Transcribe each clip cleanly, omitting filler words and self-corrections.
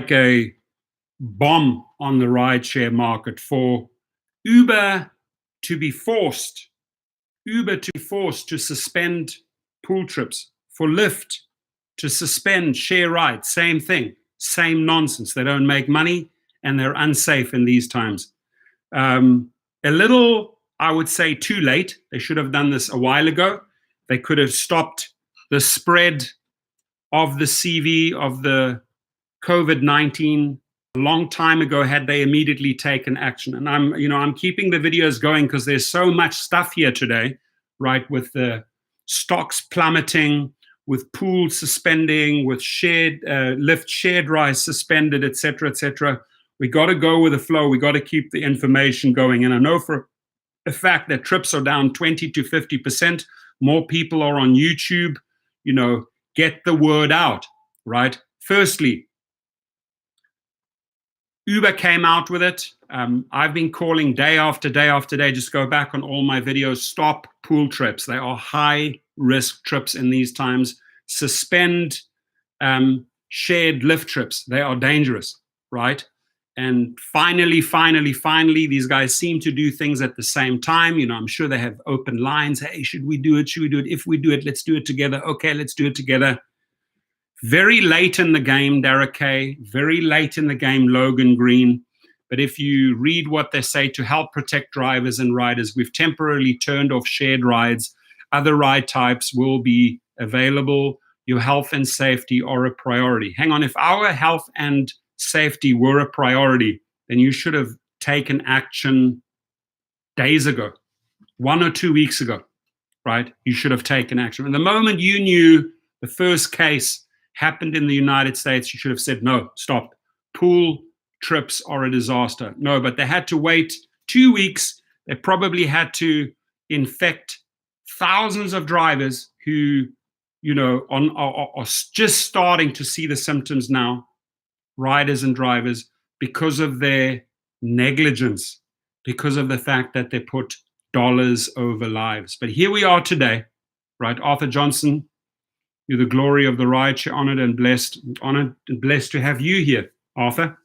like a bomb on the rideshare market for Uber to be forced to suspend pool trips, for Lyft to suspend share rides. Same thing, same nonsense. They don't make money and they're unsafe in these times. A little, I would say, too late. They should have done this a while ago. They could have stopped the spread of the CV, of the COVID-19 a long time ago had they immediately taken action. And I'm keeping the videos going because there's so much stuff here today, right? With the stocks plummeting, with pools suspending, with Lyft shared rides suspended, etc., etc. We got to go with the flow. We got to keep the information going. And I know for a fact that trips are down 20 to 50%. More people are on YouTube. Get the word out, right? Firstly, Uber came out with it. I've been calling day after day after day. Just go back on all my videos. Stop pool trips. They are high-risk trips in these times. Suspend shared Lyft trips. They are dangerous, right? And finally, these guys seem to do things at the same time. I'm sure they have open lines. Hey, should we do it? Should we do it? If we do it, let's do it together. Okay, let's do it together. Very late in the game, Derek Kay. Very late in the game, Logan Green. But if you read what they say to help protect drivers and riders, we've temporarily turned off shared rides. Other ride types will be available. Your health and safety are a priority. Hang on, if our health and safety were a priority, then you should have taken action days ago, 1 or 2 weeks ago, right? You should have taken action. And the moment you knew the first case happened in the United States, you should have said, no, stop. Pool trips are a disaster. No, but they had to wait 2 weeks. They probably had to infect thousands of drivers who, are just starting to see the symptoms now, riders and drivers, because of their negligence, because of the fact that they put dollars over lives. But here we are today, right? Arthur Johnson, you're the glory of the rideshare. Honored and blessed to have you here, Arthur.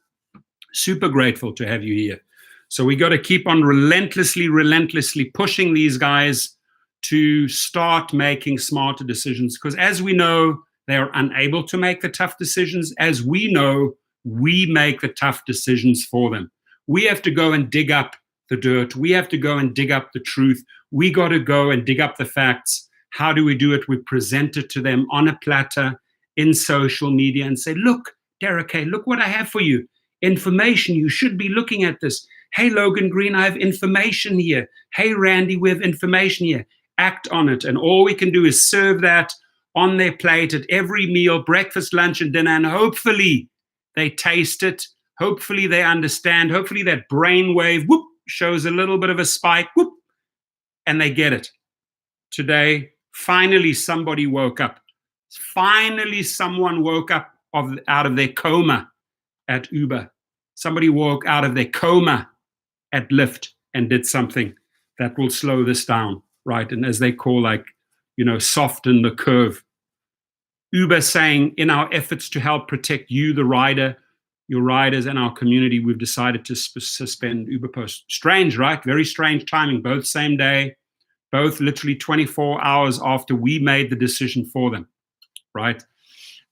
Super grateful to have you here. So we got to keep on relentlessly pushing these guys to start making smarter decisions, because as we know, they are unable to make the tough decisions. As we know, we make the tough decisions for them. We have to go and dig up the dirt. We have to go and dig up the truth. We got to go and dig up the facts. How do we do it? We present it to them on a platter in social media and say, look, Derek, hey, look what I have for you. Information. You should be looking at this. Hey, Logan Green, I have information here. Hey, Randy, we have information here. Act on it. And all we can do is serve that on their plate at every meal, breakfast, lunch, and dinner. And hopefully they taste it. Hopefully they understand. Hopefully that brainwave whoop shows a little bit of a spike, whoop, and they get it. Today, finally somebody woke up. Finally someone woke up out of their coma at Uber. Somebody woke out of their coma at Lyft and did something that will slow this down, right? And as they call, soften the curve. Uber saying, in our efforts to help protect you, the rider, your riders, and our community, we've decided to suspend Uber Post. Strange, right? Very strange timing. Both same day, both literally 24 hours after we made the decision for them, right?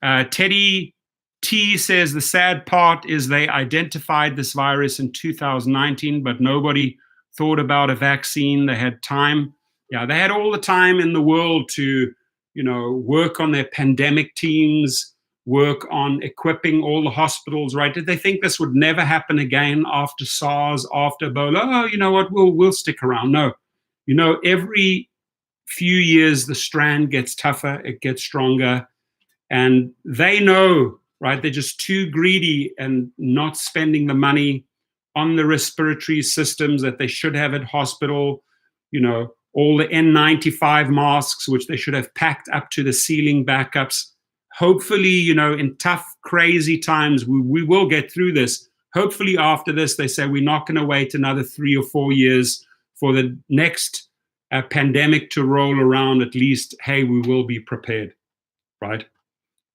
Teddy T says the sad part is they identified this virus in 2019, but nobody thought about a vaccine. They had time. Yeah, they had all the time in the world to, work on their pandemic teams, work on equipping all the hospitals, right? Did they think this would never happen again after SARS, after Ebola? Oh, you know what? We'll stick around. No. Every few years, the strand gets tougher. It gets stronger. And they know, right? They're just too greedy and not spending the money on the respiratory systems that they should have at hospital, all the N95 masks, which they should have packed up to the ceiling backups. Hopefully, in tough, crazy times, we will get through this. Hopefully after this, they say we're not going to wait another 3 or 4 years for the next pandemic to roll around. At least, hey, we will be prepared, right?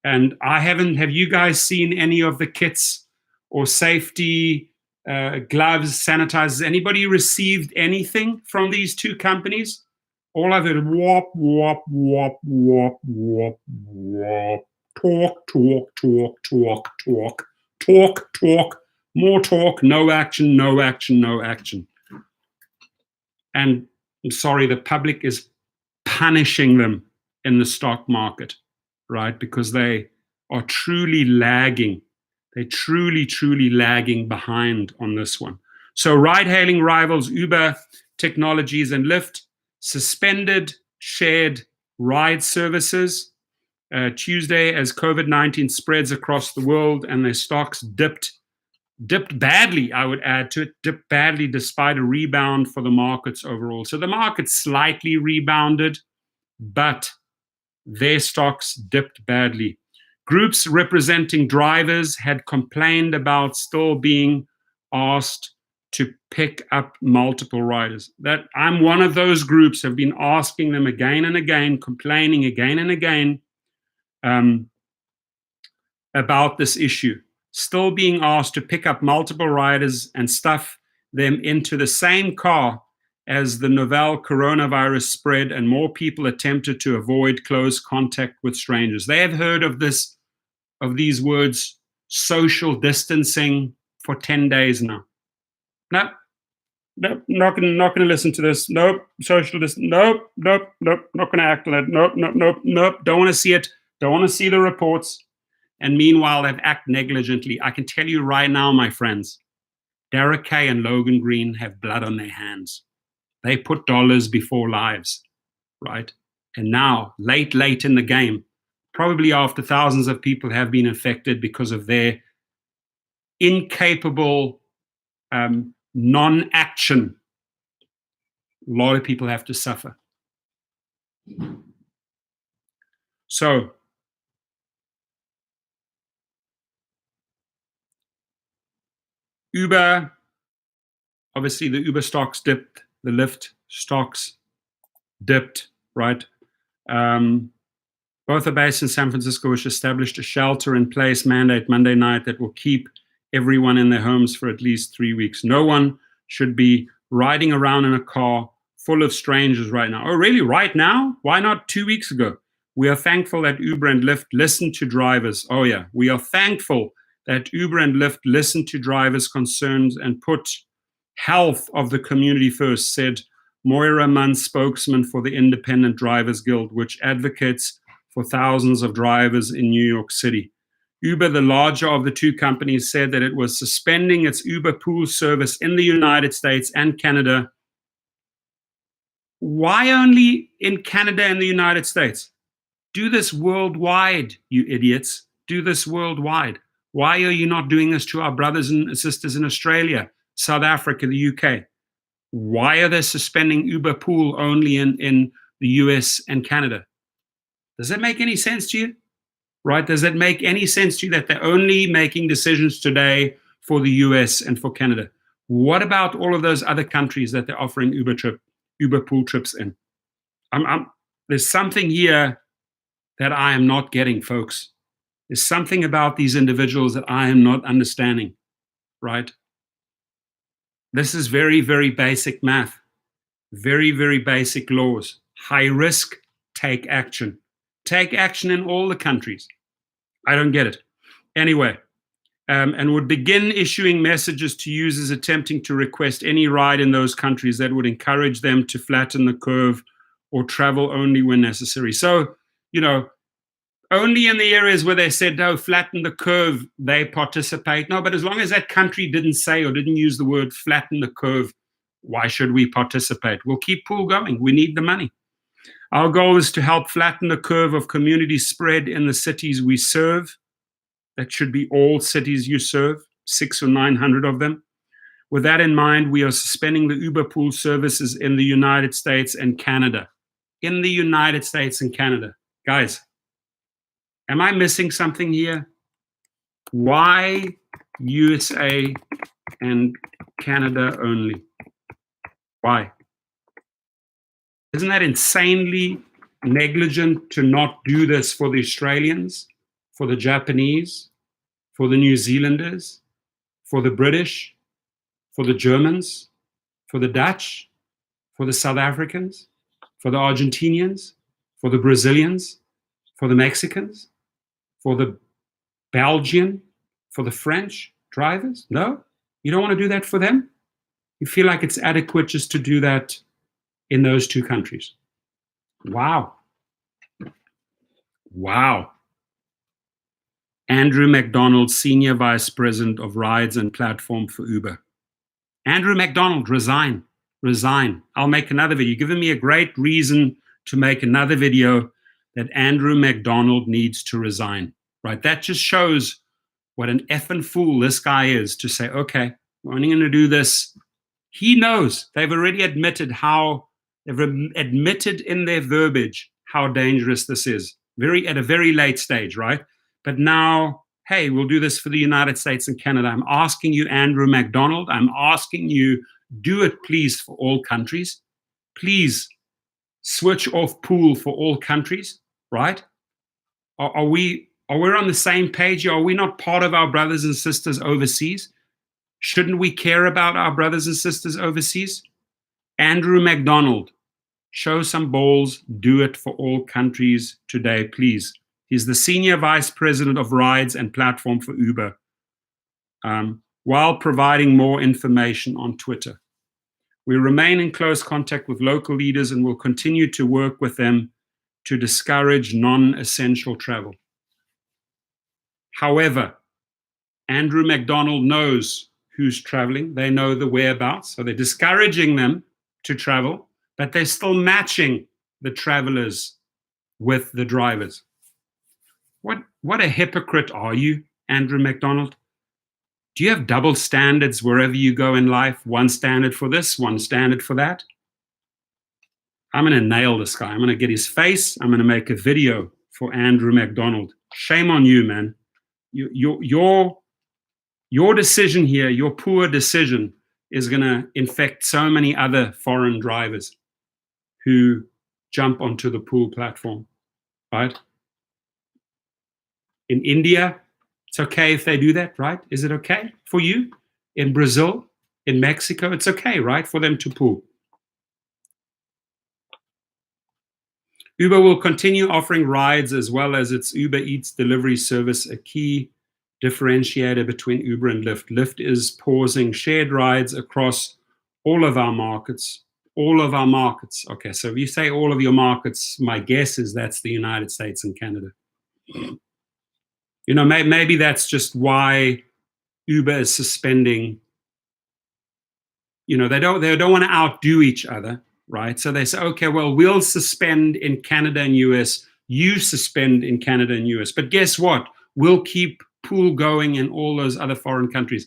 And have you guys seen any of the kits or safety gloves, sanitizers? Anybody received anything from these two companies? All I've heard, whop, whop, whop, whop, whop, whop, talk, talk, talk, talk, talk, talk, talk, more talk, no action, no action, no action. And I'm sorry, the public is punishing them in the stock market, right? Because they are truly lagging. They're truly, truly lagging behind on this one. So ride-hailing rivals Uber Technologies and Lyft suspended shared ride services Tuesday as COVID-19 spreads across the world, and their stocks dipped badly, I would add to it, dipped badly despite a rebound for the markets overall. So the market slightly rebounded, but their stocks dipped badly. Groups representing drivers had complained about still being asked to pick up multiple riders. That I'm one of those groups, have been asking them again and again, complaining again and again about this issue. Still being asked to pick up multiple riders and stuff them into the same car as the novel coronavirus spread and more people attempted to avoid close contact with strangers. They have heard of these words, social distancing, for 10 days now. No, not going to listen to this. Nope, social distancing. Nope, not going to act on it. Nope. Don't want to see it. Don't want to see the reports. And meanwhile, they've acted negligently. I can tell you right now, my friends, Derek Kay and Logan Green have blood on their hands. They put dollars before lives, right? And now, late in the game, probably after thousands of people have been infected because of their incapable non-action, a lot of people have to suffer. So, Uber, obviously the Uber stocks dipped, the Lyft stocks dipped, right? Both are based in San Francisco, which established a shelter-in-place mandate Monday night that will keep everyone in their homes for at least 3 weeks. No one should be riding around in a car full of strangers right now. Oh, really? Right now? Why not 2 weeks ago? We are thankful that Uber and Lyft listen to drivers. Oh, yeah. We are thankful that Uber and Lyft listen to drivers' concerns and put health of the community first, said Moira Munn, spokesman for the Independent Drivers Guild, which advocates for thousands of drivers in New York City. Uber, the larger of the two companies, said that it was suspending its Uber pool service in the United States and Canada. Why only in Canada and the United States? Do this worldwide, you idiots. Do this worldwide. Why are you not doing this to our brothers and sisters in Australia, South Africa, the UK? Why are they suspending Uber pool only in the US and Canada? Does that make any sense to you? Right? Does that make any sense to you that they're only making decisions today for the US and for Canada? What about all of those other countries that they're offering Uber pool trips in? There's something here that I am not getting, folks. There's something about these individuals that I am not understanding, right? This is very, very basic math, very, very basic laws. High risk, take action. Take action in all the countries. I don't get it. Anyway, and would begin issuing messages to users attempting to request any ride in those countries that would encourage them to flatten the curve or travel only when necessary. So, only in the areas where they said, no, flatten the curve, they participate. No, but as long as that country didn't say or didn't use the word flatten the curve, why should we participate? We'll keep pool going. We need the money. Our goal is to help flatten the curve of community spread in the cities we serve. That should be all cities you serve, 600 or 900 of them. With that in mind, we are suspending the Uber pool services in the United States and Canada. In the United States and Canada. Guys, am I missing something here? Why USA and Canada only? Why? Isn't that insanely negligent to not do this for the Australians? for the Japanese, for the New Zealanders, for the British, for the Germans, for the Dutch, for the South Africans, for the Argentinians, for the Brazilians, for the Mexicans, for the Belgian, for the French drivers? No? You don't want to do that for them? You feel like it's adequate just to do that in those two countries? Wow. Wow. Andrew McDonald, Senior Vice President of Rides and Platform for Uber. Andrew McDonald, resign. Resign. I'll make another video. You've given me a great reason to make another video that Andrew McDonald needs to resign. Right? That just shows what an effing fool this guy is to say, okay, we're only going to do this. He knows. They've already admitted they've admitted in their verbiage how dangerous this is. At a very late stage, right? But now, hey, we'll do this for the United States and Canada. I'm asking you, Andrew McDonald, I'm asking you, do it, please, for all countries. Please switch off pool for all countries, right? Are we on the same page? Are we not part of our brothers and sisters overseas? Shouldn't we care about our brothers and sisters overseas? Andrew McDonald, show some balls, do it for all countries today, please. He's the Senior Vice President of Rides and Platform for Uber, while providing more information on Twitter. We remain in close contact with local leaders and will continue to work with them to discourage non-essential travel. However, Andrew McDonald knows who's traveling. They know the whereabouts, so they're discouraging them to travel, but they're still matching the travelers with the drivers. What a hypocrite are you, Andrew McDonald? Do you have double standards wherever you go in life? One standard for this, one standard for that? I'm going to nail this guy. I'm going to get his face. I'm going to make a video for Andrew McDonald. Shame on you, man. Your decision here, your poor decision, is going to infect so many other foreign drivers who jump onto the pool platform, right? In India, it's okay if they do that, right? Is it okay for you? In Brazil, in Mexico, it's okay, right, for them to pool. Uber will continue offering rides as well as its Uber Eats delivery service, a key differentiator between Uber and Lyft. Lyft is pausing shared rides across all of our markets. All of our markets. Okay, so if you say all of your markets, my guess is that's the United States and Canada. You know, maybe that's just why Uber is suspending. You know, they don't want to outdo each other, right? So they say, okay, well, we'll suspend in Canada and US. You suspend in Canada and US. But guess what? We'll keep pool going in all those other foreign countries.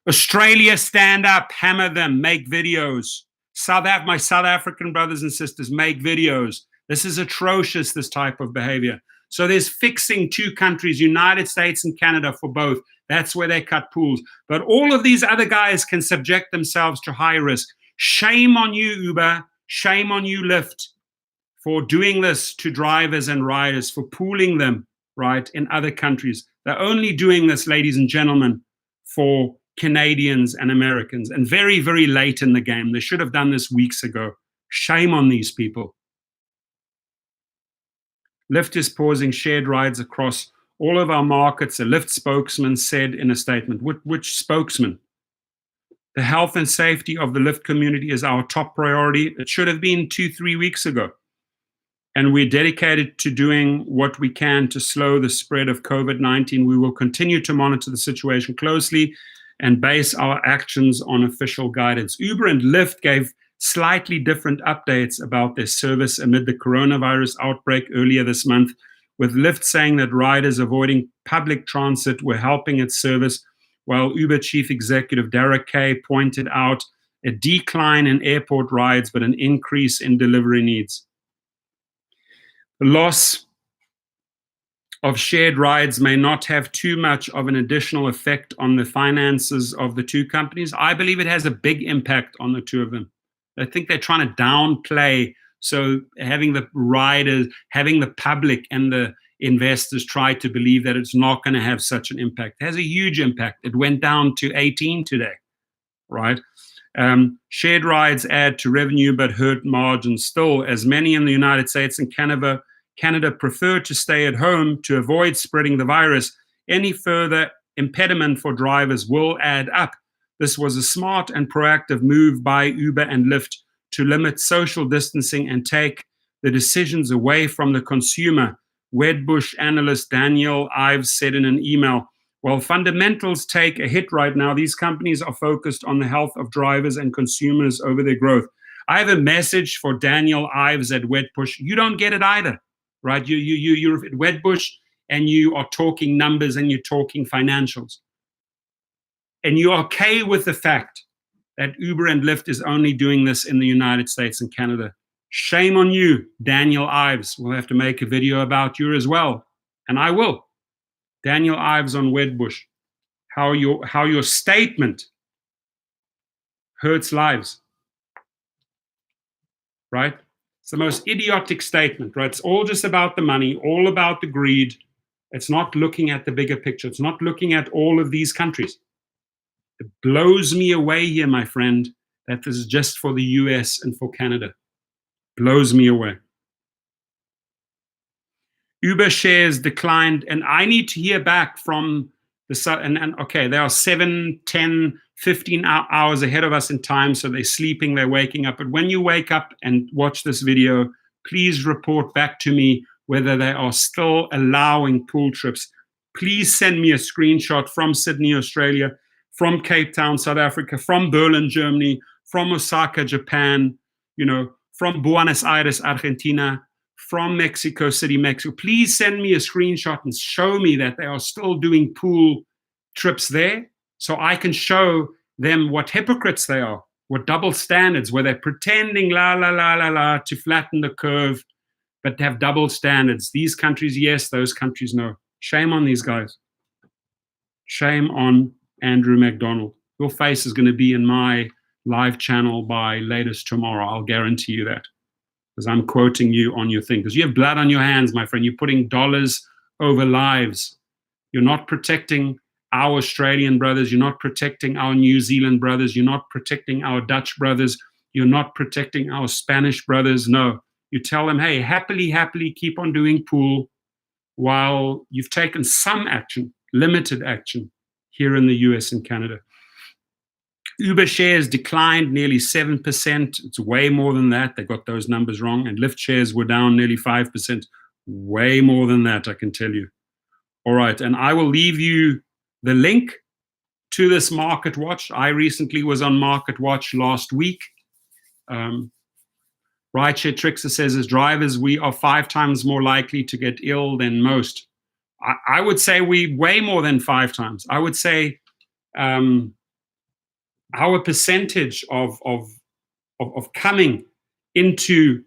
Australia, stand up, hammer them, make videos. My South African brothers and sisters, make videos. This is atrocious, this type of behavior. So there's fixing two countries, United States and Canada, for both. That's where they cut pools. But all of these other guys can subject themselves to high risk. Shame on you, Uber. Shame on you, Lyft, for doing this to drivers and riders, for pooling them, right, in other countries. They're only doing this, ladies and gentlemen, for Canadians and Americans, and very, very late in the game. They should have done this weeks ago. Shame on these people. Lyft is pausing shared rides across all of our markets, a Lyft spokesman said in a statement. Which spokesman? The health and safety of the Lyft community is our top priority. It should have been 2-3 weeks ago. And we're dedicated to doing what we can to slow the spread of COVID-19. We will continue to monitor the situation closely and base our actions on official guidance. Uber and Lyft gave slightly different updates about their service amid the coronavirus outbreak earlier this month, with Lyft saying that riders avoiding public transit were helping its service, while Uber chief executive Derek Kay pointed out a decline in airport rides but an increase in delivery needs. The loss of shared rides may not have too much of an additional effect on the finances of the two companies. I believe it has a big impact on the two of them. I think they're trying to downplay, so having the riders, having the public and the investors try to believe that it's not going to have such an impact. It has a huge impact. It went down to 18 today, right? Shared rides add to revenue but hurt margins still, as many in the United States and Canada prefer to stay at home to avoid spreading the virus. Any further impediment for drivers will add up. This was a smart and proactive move by Uber and Lyft to limit social distancing and take the decisions away from the consumer. Wedbush analyst Daniel Ives said in an email, while fundamentals take a hit right now, these companies are focused on the health of drivers and consumers over their growth. I have a message for Daniel Ives at Wedbush. You don't get it either, right? You're at Wedbush and you are talking numbers and you're talking financials. And you're okay with the fact that Uber and Lyft is only doing this in the United States and Canada. Shame on you, Daniel Ives. We'll have to make a video about you as well. And I will. Daniel Ives on Wedbush. How your statement hurts lives. Right? It's the most idiotic statement, right? It's all just about the money, all about the greed. It's not looking at the bigger picture. It's not looking at all of these countries. It blows me away here, my friend, that this is just for the US and for Canada. Blows me away. Uber shares declined, and I need to hear back from the and okay, they are 7, 10, 15 hours ahead of us in time, so they're sleeping, they're waking up. But when you wake up and watch this video, please report back to me whether they are still allowing pool trips. Please send me a screenshot from Sydney, Australia, from Cape Town, South Africa, from Berlin, Germany, from Osaka, Japan, from Buenos Aires, Argentina, from Mexico City, Mexico. Please send me a screenshot and show me that they are still doing pool trips there, so I can show them what hypocrites they are, what double standards, where they're pretending to flatten the curve, but have double standards. These countries, yes, those countries, no. Shame on these guys. Shame on Andrew McDonald. Your face is going to be in my live channel by latest tomorrow. I'll guarantee you that, because I'm quoting you on your thing. Because you have blood on your hands, my friend. You're putting dollars over lives. You're not protecting our Australian brothers. You're not protecting our New Zealand brothers. You're not protecting our Dutch brothers. You're not protecting our Spanish brothers. No. You tell them, hey, happily keep on doing pool while you've taken some action, limited action, here in the US and Canada. Uber shares declined nearly 7%. It's way more than that. They got those numbers wrong. And Lyft shares were down nearly 5%. Way more than that, I can tell you. All right, and I will leave you the link to this Market Watch. I recently was on Market Watch last week. Rideshare Trickster says, as drivers, we are 5 times more likely to get ill than most. I would say we way more than 5 times. I would say our percentage of coming into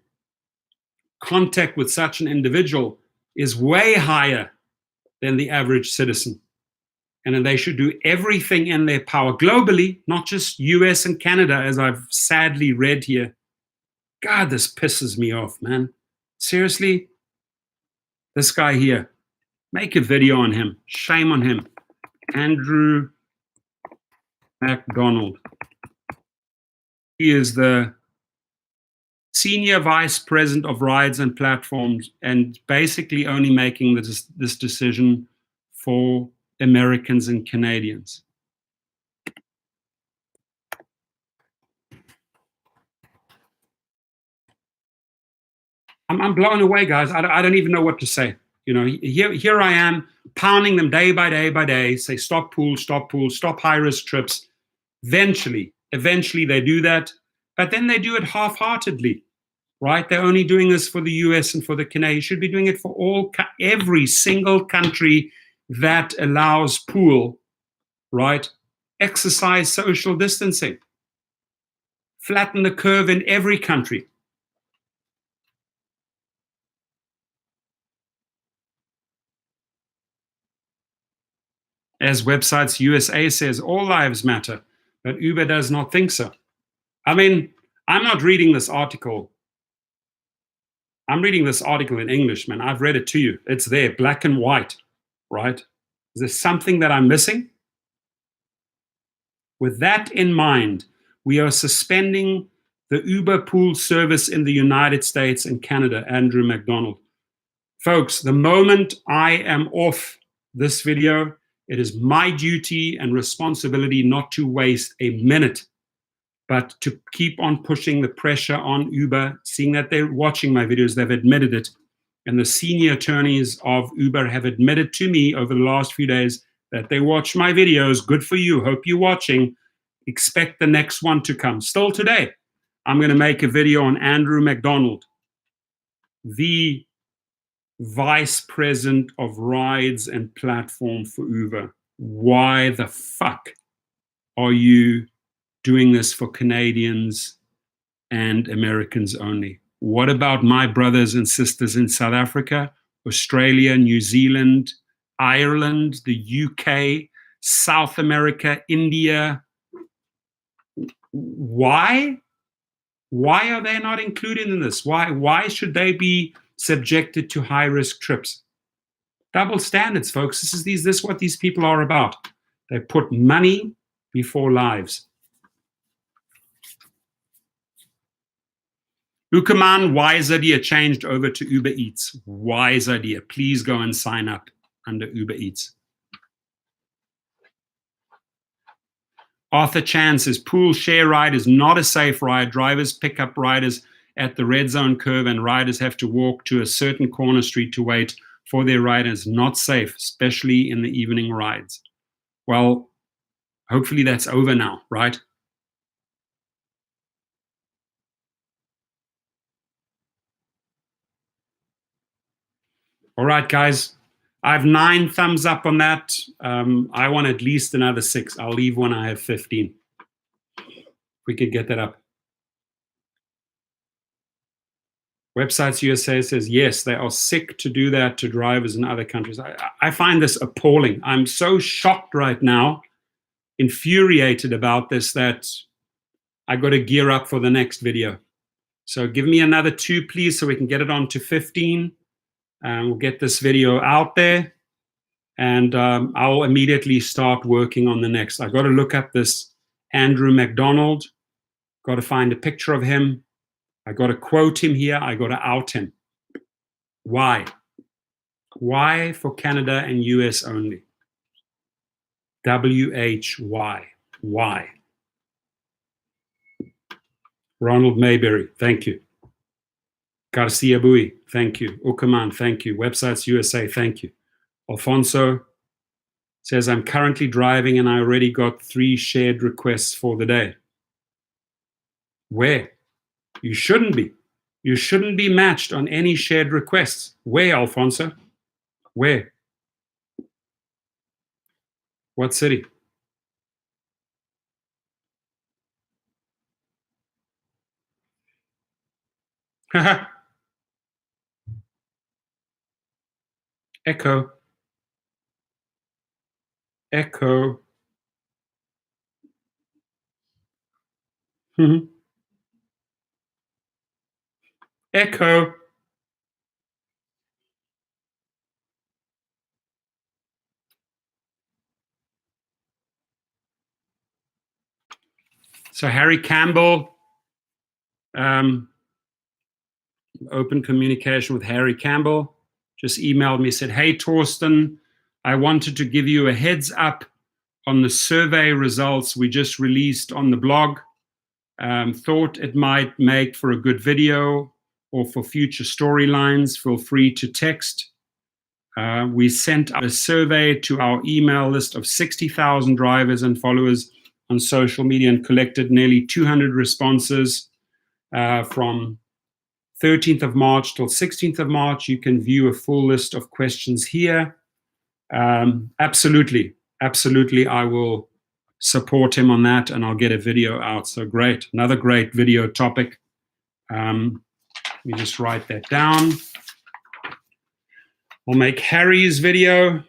contact with such an individual is way higher than the average citizen. And then they should do everything in their power globally, not just US and Canada, as I've sadly read here. God, this pisses me off, man. Seriously? This guy here. Make a video on him. Shame on him. Andrew McDonald. He is the Senior Vice President of Rides and Platforms, and basically only making this decision for Americans and Canadians. I'm blown away, guys. I don't even know what to say. Here I am pounding them day by day, say stop pool, stop high-risk trips. Eventually they do that, but then they do it half-heartedly, right? They're only doing this for the US and for the Canadians. Should be doing it for every single country that allows pool, right? Exercise social distancing. Flatten the curve in every country. As Websites USA says, all lives matter, but Uber does not think so. I mean, I'm not reading this article I'm reading this article in English, man. I've read it to you. It's there, black and white, right? Is there something that I'm missing? With that in mind, we are suspending the Uber pool service in the United States and Canada. Andrew McDonald. Folks, the moment I am off this video, it is my duty and responsibility not to waste a minute, but to keep on pushing the pressure on Uber, seeing that they're watching my videos, they've admitted it. And the senior attorneys of Uber have admitted to me over the last few days that they watch my videos. Good for you. Hope you're watching. Expect the next one to come. Still today, I'm going to make a video on Andrew McDonald, the vice president of rides and platform for Uber. Why the fuck are you doing this for Canadians and Americans only? What about my brothers and sisters in South Africa, Australia, New Zealand, Ireland, the UK, South America, India? Why? Why are they not included in this? Why should they be subjected to high-risk trips? Double standards, folks. This is what these people are about. They put money before lives. Ukaman, wise idea, changed over to Uber Eats. Wise idea. Please go and sign up under Uber Eats. Arthur Chan says, pool share ride is not a safe ride. Drivers pick up riders at the red zone curve and riders have to walk to a certain corner street to wait for their ride. It's not safe, especially in the evening rides. Well, hopefully that's over now, right? All right, guys. I have 9 thumbs up on that. I want at least another 6. I'll leave when I have 15. We could get that up. Websites USA says, yes, they are sick to do that to drivers in other countries. I find this appalling. I'm so shocked right now, infuriated about this, that I got to gear up for the next video. So give me another 2, please, so we can get it on to 15. We'll get this video out there, and I'll immediately start working on the next. I've got to look up this Andrew McDonald, got to find a picture of him. I got to quote him here. I got to out him. Why? Why for Canada and US only? WHY. Why? Ronald Mayberry, thank you. Garcia Bui, thank you. Ukaman, thank you. Websites USA, thank you. Alfonso says, I'm currently driving and I already got 3 shared requests for the day. Where? You shouldn't be. You shouldn't be matched on any shared requests. Where, Alfonso? Where? What city? Echo. Echo. Echo. So Harry Campbell, open communication with Harry Campbell, just emailed me, said, hey, Torsten, I wanted to give you a heads up on the survey results we just released on the blog. Thought it might make for a good video or for future storylines. Feel free to text. We sent out a survey to our email list of 60,000 drivers and followers on social media and collected nearly 200 responses from 13th of March till 16th of March. You can view a full list of questions here. Absolutely, I will support him on that, and I'll get a video out. So great, another great video topic. Let me just write that down. I'll make Harry's video.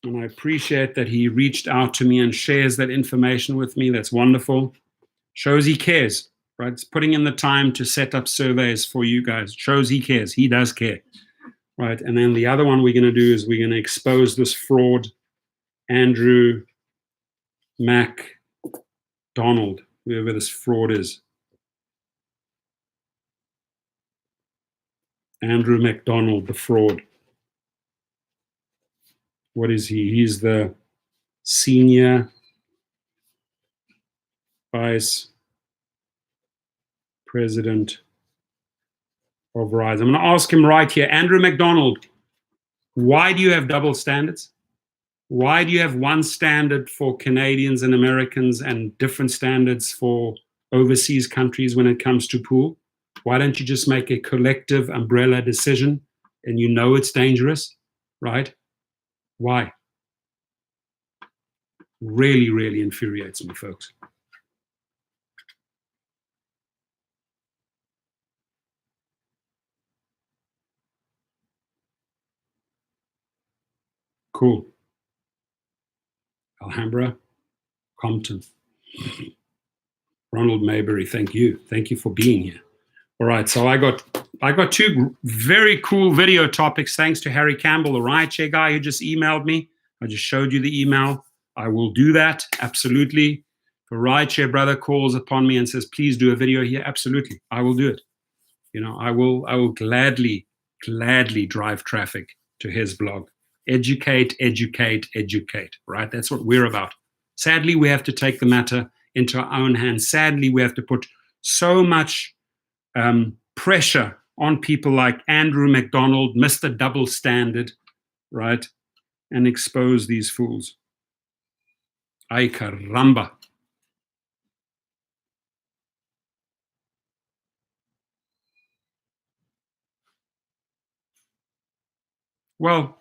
And I appreciate that he reached out to me and shares that information with me. That's wonderful. Shows he cares, right? It's putting in the time to set up surveys for you guys. Shows he cares. He does care, right? And then the other one we're going to do is we're going to expose this fraud, Andrew MacDonald, whoever this fraud is. Andrew MacDonald, the fraud. What is he? He's the senior vice president of Verizon. I'm going to ask him right here. Andrew MacDonald, why do you have double standards? Why do you have one standard for Canadians and Americans and different standards for overseas countries when it comes to pool? Why don't you just make a collective umbrella decision and you know it's dangerous, right? Why? Really, really infuriates me, folks. Cool. Alhambra, Compton. Ronald Maybury, thank you. Thank you for being here. All right, so I got two very cool video topics thanks to Harry Campbell, the Rideshare guy who just emailed me. I just showed you the email. I will do that, absolutely. If a Rideshare brother calls upon me and says, please do a video here, absolutely, I will do it. You know, I will gladly drive traffic to his blog. Educate, educate, educate, right? That's what we're about. Sadly, we have to take the matter into our own hands. Sadly, we have to put so much pressure on people like Andrew MacDonald, Mr. Double Standard, right? And expose these fools. Ay caramba. Well,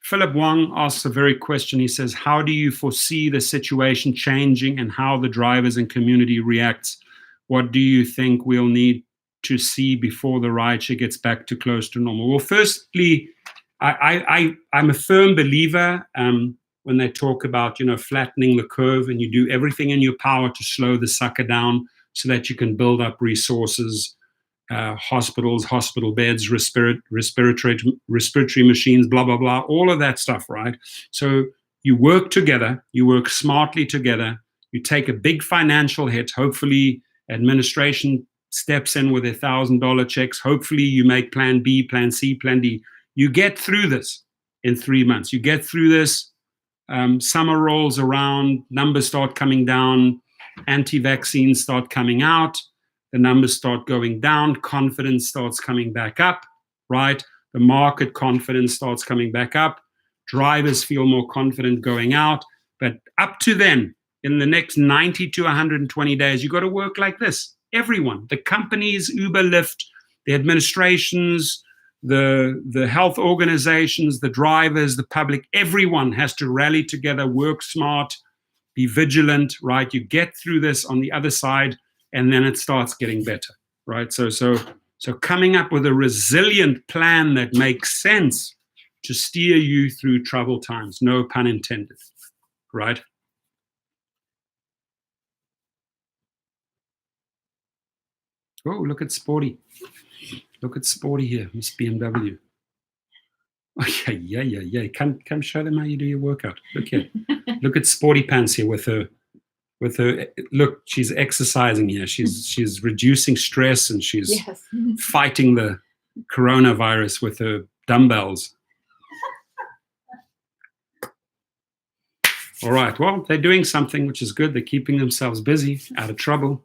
Philip Wang asks a very question. He says, how do you foresee the situation changing and how the drivers and community reacts? What do you think we'll need to see before the rideshare gets back to close to normal? Well, firstly, I'm a firm believer when they talk about, flattening the curve, and you do everything in your power to slow the sucker down so that you can build up resources, hospitals, hospital beds, respiratory machines, blah, blah, blah, all of that stuff, right? So you work together, you work smartly together, you take a big financial hit. Hopefully administration steps in with $1,000 checks. Hopefully you make plan B, plan C, plan D. You get through this in 3 months. You get through this. Summer rolls around, numbers start coming down, anti-vaccines start coming out, the numbers start going down, confidence starts coming back up, right? The market confidence starts coming back up. Drivers feel more confident going out. But up to then, in the next 90 to 120 days, you got to work like this. Everyone, the companies, Uber, Lyft, the administrations, the health organizations, the drivers, the public, everyone has to rally together, work smart, be vigilant, right? You get through this on the other side, and then it starts getting better, right? So coming up with a resilient plan that makes sense to steer you through troubled times, no pun intended, right? Oh, look at Sporty. Look at Sporty here, Miss BMW. Oh, yeah. Come show them how you do your workout. Look here. Look at Sporty Pants here with her. Look, she's exercising here. She's reducing stress, and she's fighting the coronavirus with her dumbbells. All right. Well, they're doing something which is good. They're keeping themselves busy, out of trouble.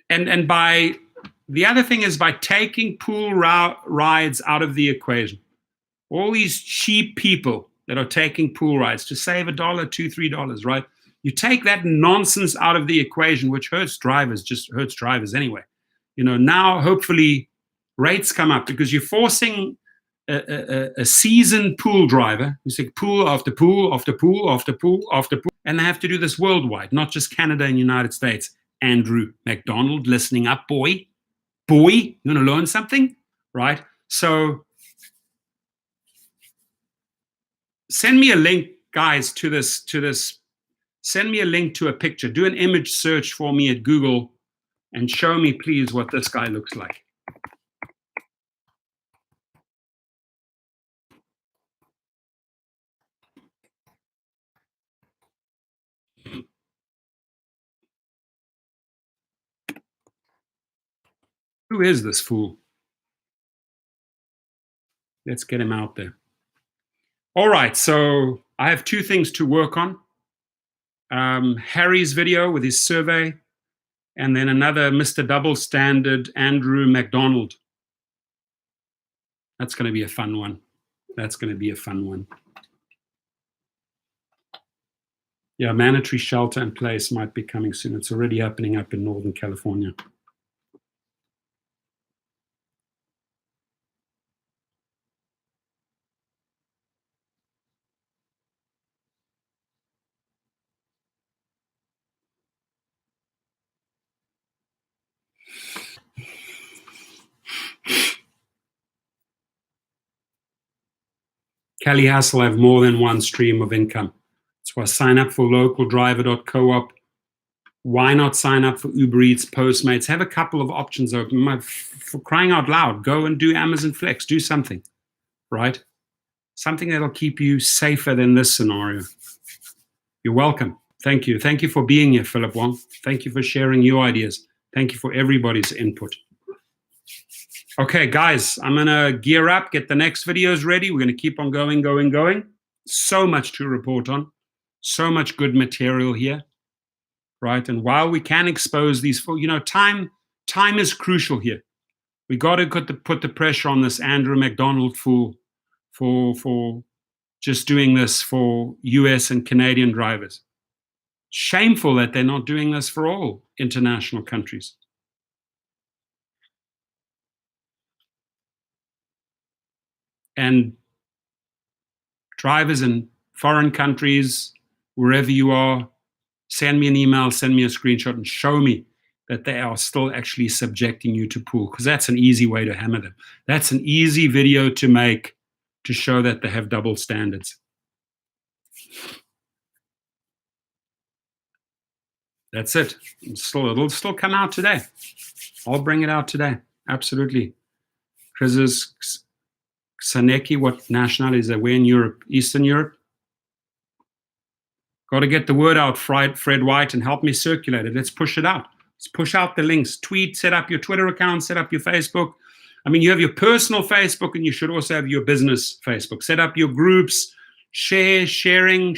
And by the other thing is by taking pool rides out of the equation. All these cheap people that are taking pool rides to save $1, $2, $3, right? You take that nonsense out of the equation, which hurts drivers, just hurts drivers anyway. Now hopefully rates come up because you're forcing a seasoned pool driver who's like pool after pool after pool after pool after pool, and they have to do this worldwide, not just Canada and United States. Andrew MacDonald, listening up, boy, you want to learn something, right? So send me a link, guys, to this. Send me a link to a picture. Do an image search for me at Google and show me, please, what this guy looks like. Who is this fool? Let's get him out there. All right, so I have two things to work on. Harry's video with his survey, and then another Mr. Double Standard, Andrew McDonald. That's going to be a fun one. That's going to be a fun one. Yeah, mandatory shelter in place might be coming soon. It's already happening up in Northern California. Kelly Hassel have more than one stream of income. That's why sign up for localdriver.coop. Why not sign up for Uber Eats, Postmates? Have a couple of options open. For crying out loud, go and do Amazon Flex. Do something, right? Something that'll keep you safer than this scenario. You're welcome. Thank you. Thank you for being here, Philip Wong. Thank you for sharing your ideas. Thank you for everybody's input. Okay, guys, I'm going to gear up, get the next videos ready. We're going to keep on going. So much to report on. So much good material here, right? And while we can expose these, time is crucial here. We got to put the pressure on this Andrew McDonald fool for just doing this for US and Canadian drivers. Shameful that they're not doing this for all international countries. And drivers in foreign countries, wherever you are, send me an email, send me a screenshot, and show me that they are still actually subjecting you to pool, because that's an easy way to hammer them. That's an easy video to make to show that they have double standards. That's it. It'll still come out today. I'll bring it out today. Absolutely. Chris Saneki, what nationality is that? We're in Europe, Eastern Europe. Got to get the word out, Fred White, and help me circulate it. Let's push it out. Let's push out the links. Tweet, set up your Twitter account, set up your Facebook. I mean, you have your personal Facebook, and you should also have your business Facebook. Set up your groups. Sharing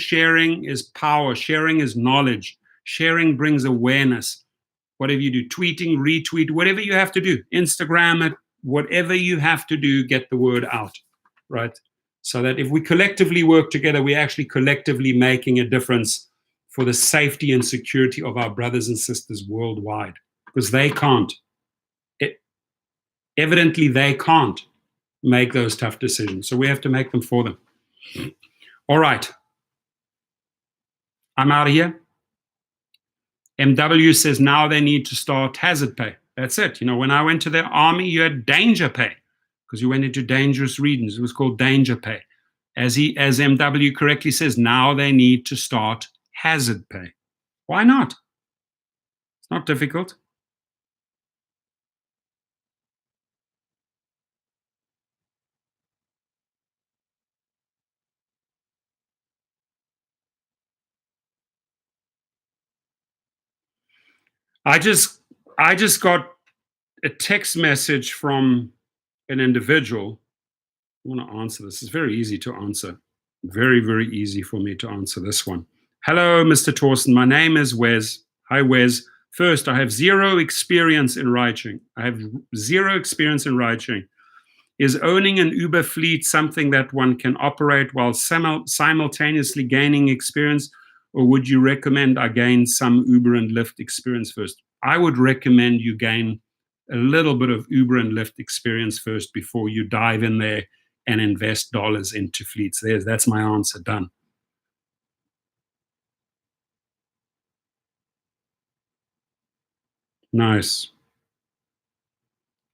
is power. Sharing is knowledge. Sharing brings awareness. Whatever you do, tweeting, retweet, whatever you have to do, Instagram it, whatever you have to do, get the word out, right? So that if we collectively work together, we're actually collectively making a difference for the safety and security of our brothers and sisters worldwide, because they can't. Evidently, they can't make those tough decisions. So we have to make them for them. All right. I'm out of here. MW says now they need to start hazard pay. That's it. When I went to the army, you had danger pay because you went into dangerous regions. It was called danger pay. As MW correctly says, now they need to start hazard pay. Why not? It's not difficult. I just got a text message from an individual. I want to answer this. It's very easy to answer. Very, very easy for me to answer this one. Hello, Mr. Torsten. My name is Wes. Hi, Wes. First, I have zero experience in ridesharing. Is owning an Uber fleet something that one can operate while simultaneously gaining experience, or would you recommend I gain some Uber and Lyft experience first? I would recommend you gain a little bit of Uber and Lyft experience first before you dive in there and invest dollars into fleets. That's my answer. Done. Nice.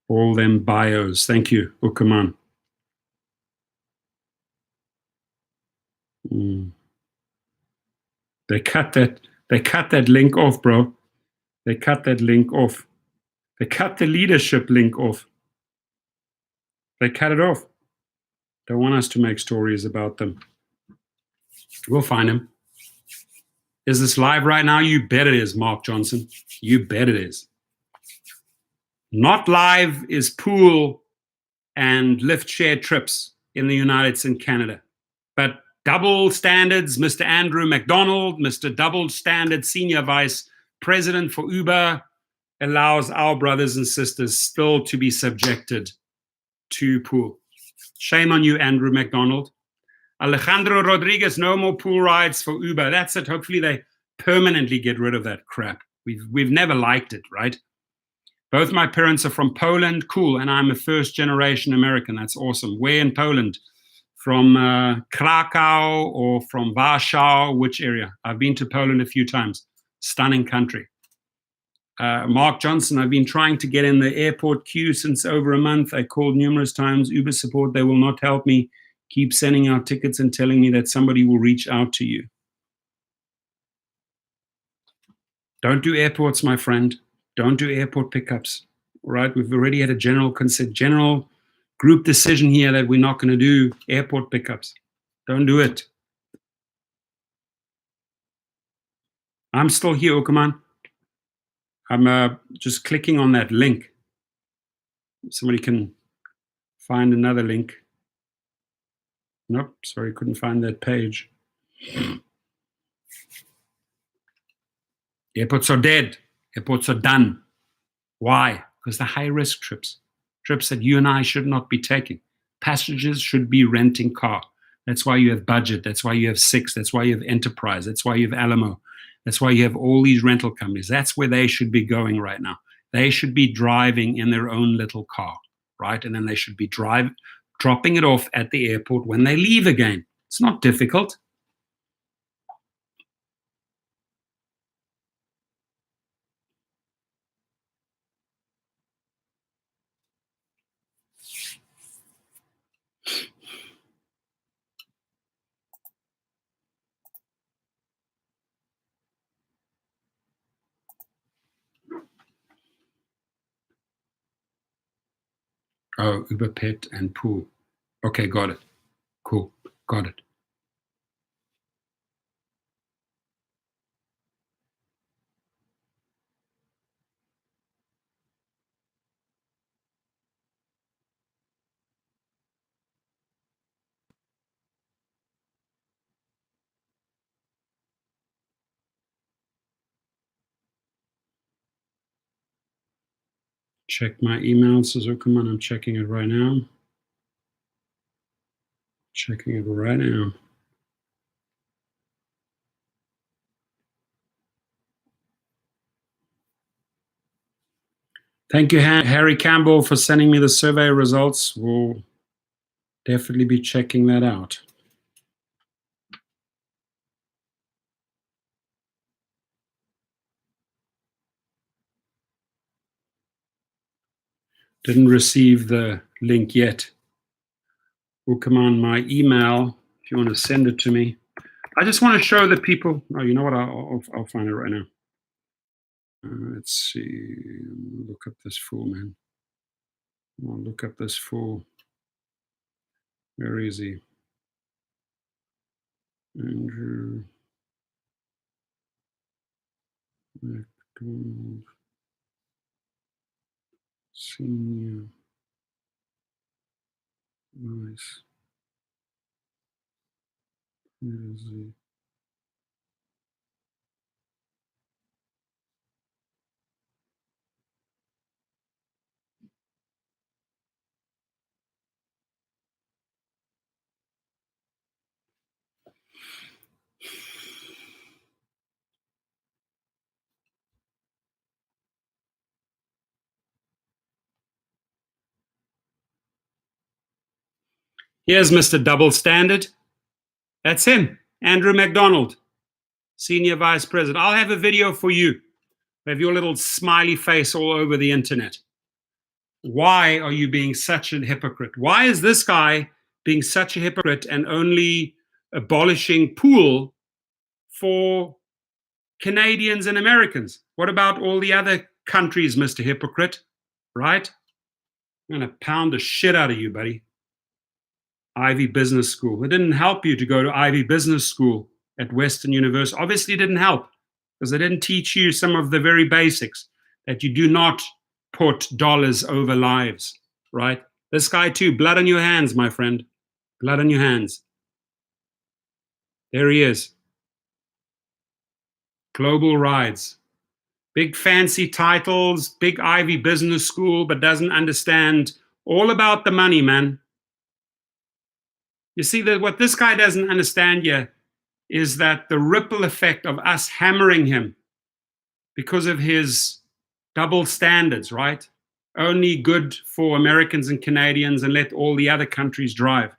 All them bios. Thank you, Ukaman. They cut that link off, bro. They cut that link off. They cut the leadership link off. They cut it off. Don't want us to make stories about them. We'll find him. Is this live right now? You bet it is, Mark Johnson. You bet it is. Not live is pool and Lyft share trips in the United States and Canada. But double standards, Mr. Andrew McDonald, Mr. Double Standard Senior Vice President for Uber, allows our brothers and sisters still to be subjected to pool. Shame on you, Andrew McDonald. Alejandro Rodriguez, no more pool rides for Uber. That's it. Hopefully they permanently get rid of that crap. We've never liked it, right? Both my parents are from Poland. Cool. And I'm a first generation American. That's awesome. Where in Poland? From Krakow or from Warsaw? Which area? I've been to Poland a few times. Stunning country. Mark Johnson, I've been trying to get in the airport queue since over a month. I called numerous times. Uber support, they will not help me. Keep sending out tickets and telling me that somebody will reach out to you. Don't do airports, my friend. Don't do airport pickups. All right, we've already had a general group decision here that we're not going to do airport pickups. Don't do it. I'm still here, Okuman. I'm just clicking on that link. Somebody can find another link. Nope, sorry, couldn't find that page. Airports are dead. Airports are done. Why? Because they're high-risk trips. Trips that you and I should not be taking. Passengers should be renting car. That's why you have budget. That's why you have Six. That's why you have Enterprise. That's why you have Alamo. That's why you have all these rental companies. That's where they should be going right now. They should be driving in their own little car, right? And then they should be dropping it off at the airport when they leave again. It's not difficult. Oh, Uber Pet and Pool. Okay, got it. Cool, got it. Check my email, Suzuki. I'm checking it right now. Checking it right now. Thank you, Harry Campbell, for sending me the survey results. We'll definitely be checking that out. Didn't receive the link yet. Will come on my email if you want to send it to me. I just want to show the people. Oh, you know what? I'll find it right now. Let's see. Look up this fool, man. I'll look up this fool. Where is he? Andrew McDonald, Senior Vice President. Here's Mr. Double Standard. That's him, Andrew McDonald, Senior Vice President. I'll have a video for you. Have your little smiley face all over the internet. Why are you being such a hypocrite? Why is this guy being such a hypocrite and only abolishing pool for Canadians and Americans. What about all the other countries, Mr. Hypocrite? Right? I'm going to pound the shit out of you, buddy. Ivy Business School. It didn't help you to go to Ivy Business School at Western University. Obviously, it didn't help because they didn't teach you some of the very basics, that you do not put dollars over lives, right? This guy too, blood on your hands, my friend. Blood on your hands. There he is. Global Rides. Big fancy titles, big Ivy Business School, but doesn't understand all about the money, man. You see, that what this guy doesn't understand yet is that the ripple effect of us hammering him because of his double standards, right? Only good for Americans and Canadians and let all the other countries drive.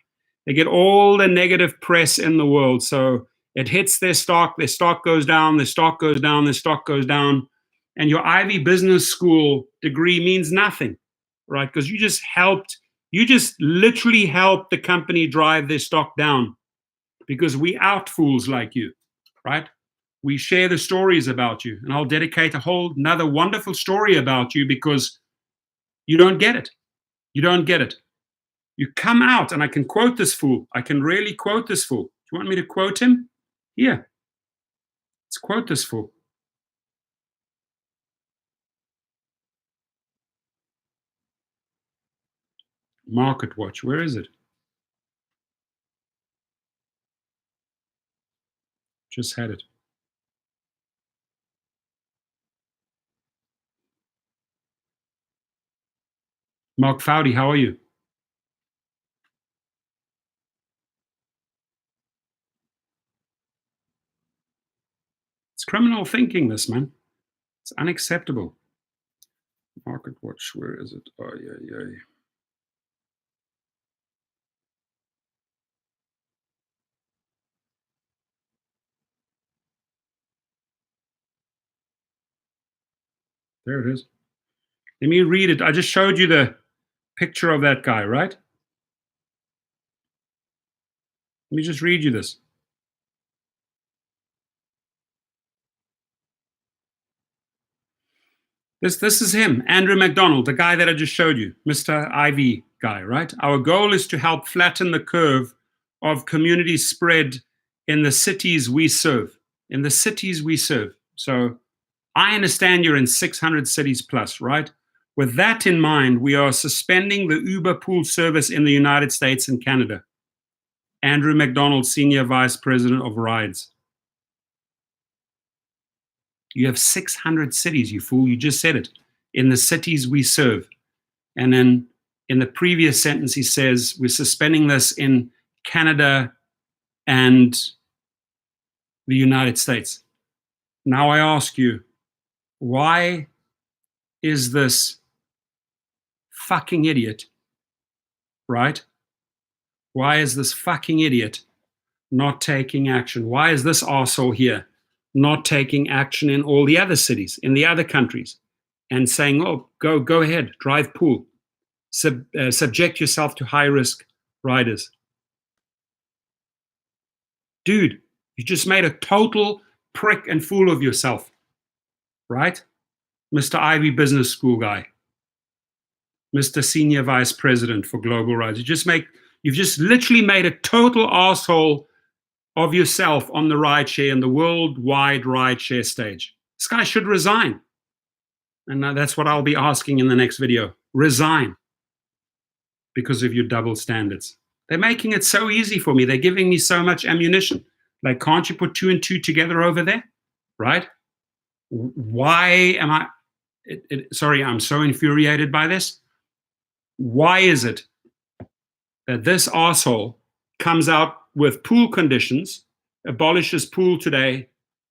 They get all the negative press in the world. So it hits their stock goes down, their stock goes down, their stock goes down. And your Ivy Business School degree means nothing, right? Because you just literally helped the company drive their stock down because we out fools like you, right? We share the stories about you. And I'll dedicate a whole another wonderful story about you because you don't get it. You don't get it. You come out, and I can quote this fool. I can really quote this fool. Do you want me to quote him? Here. Let's quote this fool. Market Watch. Where is it? Just had it. Mark Fowdy, how are you? It's criminal thinking, this, man. It's unacceptable. Market Watch, where is it? Oh, yeah. There it is. Let me read it. I just showed you the picture of that guy, right? Let me just read you this. This is him, Andrew McDonald, the guy that I just showed you, Mr. IV guy, right? Our goal is to help flatten the curve of community spread in the cities we serve. In the cities we serve. So I understand you're in 600 cities plus, right? With that in mind, we are suspending the Uber pool service in the United States and Canada. Andrew McDonald, Senior Vice President of Rides. You have 600 cities, you fool. You just said it. In the cities we serve. And then in the previous sentence, he says, we're suspending this in Canada and the United States. Now I ask you, why is this fucking idiot, right? Why is this fucking idiot not taking action? Why is this arsehole here not taking action in all the other cities, in the other countries, and saying, oh, go ahead, drive pool, subject yourself to high-risk riders? Dude, you just made a total prick and fool of yourself, right? Mr. Ivy Business School guy, Mr. Senior Vice President for Global Rides. You've just literally made a total asshole of yourself on the rideshare and the worldwide rideshare stage. This guy should resign. And that's what I'll be asking in the next video. Resign. Because of your double standards. They're making it so easy for me. They're giving me so much ammunition. Like, can't you put 2 and 2 together over there? Right? Why am I... sorry, I'm so infuriated by this. Why is it that this arsehole comes out with pool conditions, abolishes pool today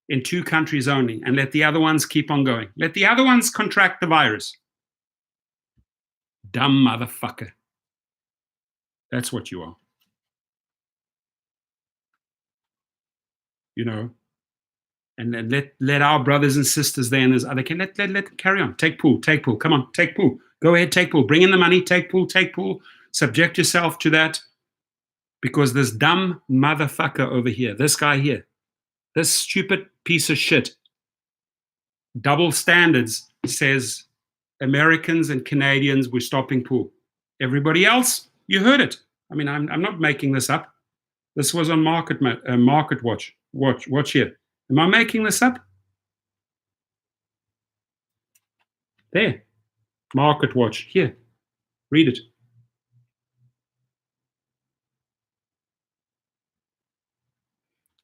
in 2 countries only, and let the other ones keep on going? Let the other ones contract the virus. Dumb motherfucker. That's what you are. You know? And then let our brothers and sisters there and there's other, let them carry on. Take pool. Come on, take pool. Go ahead, take pool. Bring in the money, take pool. Subject yourself to that. because this dumb motherfucker over here, this guy here, this stupid piece of shit, double standards, says Americans and Canadians, we're stopping pool. Everybody else, you heard it. I mean, I'm not making this up. This was on Market Watch. Watch here. Am I making this up? There. Market Watch. Here. Read it.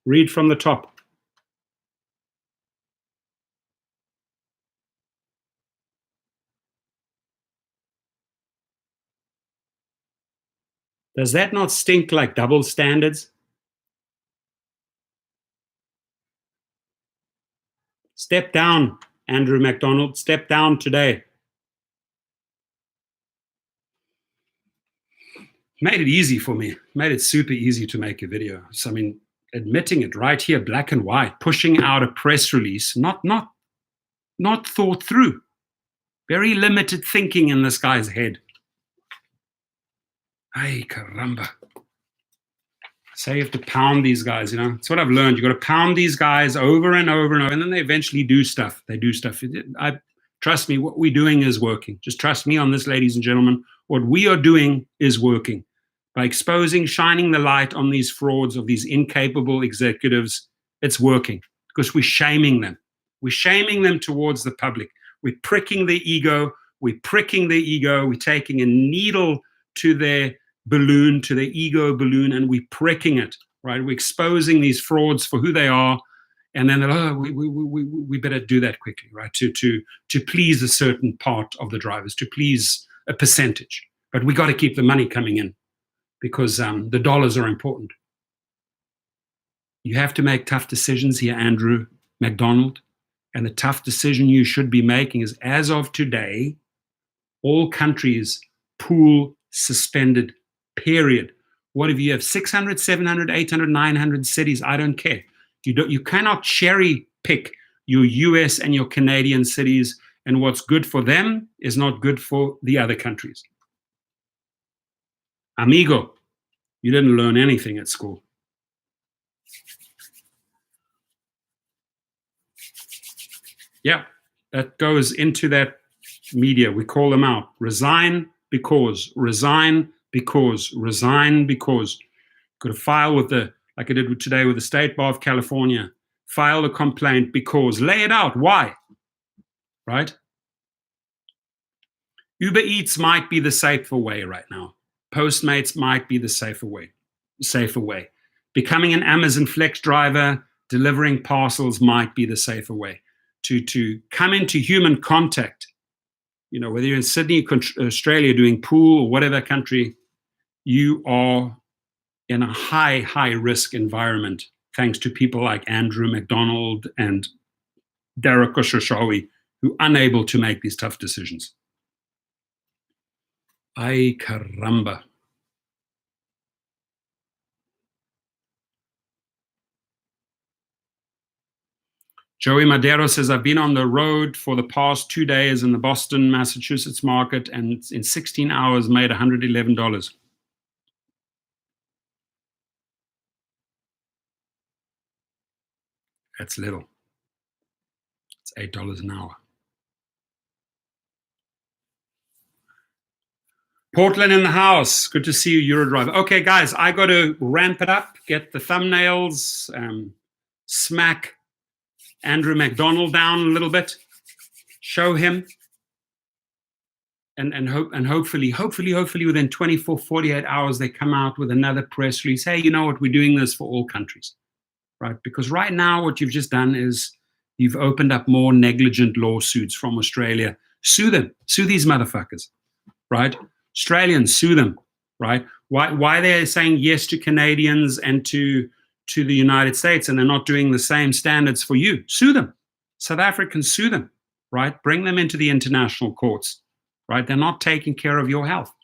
Read from the top. Does that not stink like double standards? Step down, Andrew McDonald. Step down today. Made it easy for me. Made it super easy to make a video. So, I mean, admitting it right here, black and white, pushing out a press release, not thought through. Very limited thinking in this guy's head. Ay, caramba. So you have to pound these guys, you know. That's what I've learned. You've got to pound these guys over and over and over, and then they eventually do stuff. They do stuff. Trust me, what we're doing is working. Just trust me on this, ladies and gentlemen. What we are doing is working. By exposing, shining the light on these frauds of these incapable executives, it's working because we're shaming them. We're shaming them towards the public. We're pricking their ego. We're pricking their ego. We're taking a needle to their balloon, to their ego balloon, and we're pricking it, right? We're exposing these frauds for who they are. And then, we better do that quickly, right? To please a certain part of the drivers, to please a percentage. But we got to keep the money coming in because the dollars are important. You have to make tough decisions here, Andrew McDonald. And the tough decision you should be making is, as of today, all countries pool suspended, period. What if you have 600, 700, 800, 900 cities? I don't care. You cannot cherry pick your US and your Canadian cities, and what's good for them is not good for the other countries. Amigo, you didn't learn anything at school. Yeah, that goes into that media. We call them out. Resign because, resign because, resign because. Got to file with like I did today with the State Bar of California, file a complaint because, lay it out. Why? Right? Uber Eats might be the safer way right now. Postmates might be the safer way. Becoming an Amazon Flex driver, delivering parcels might be the safer way. To come into human contact, you know, whether you're in Sydney, Australia, doing pool or whatever country, you are in a high risk environment, thanks to people like Andrew McDonald and Derek Oshoshawi, who are unable to make these tough decisions. Ay caramba. Joey Madero says, I've been on the road for the past 2 days in the Boston, Massachusetts market, and in 16 hours made $111. That's little. It's $8 an hour. Portland in the house. Good to see you, Eurodriver. Okay, guys, I got to ramp it up, get the thumbnails, smack Andrew McDonald down a little bit, show him, and hopefully within 24, 48 hours, they come out with another press release. Hey, you know what? We're doing this for all countries, right? Because right now, what you've just done is you've opened up more negligent lawsuits from Australia. Sue them. Sue these motherfuckers, right? Australians, sue them, right? Why they're saying yes to Canadians and to the United States and they're not doing the same standards for you? Sue them. South Africans, sue them, right? Bring them into the international courts, right? They're not taking care of your health.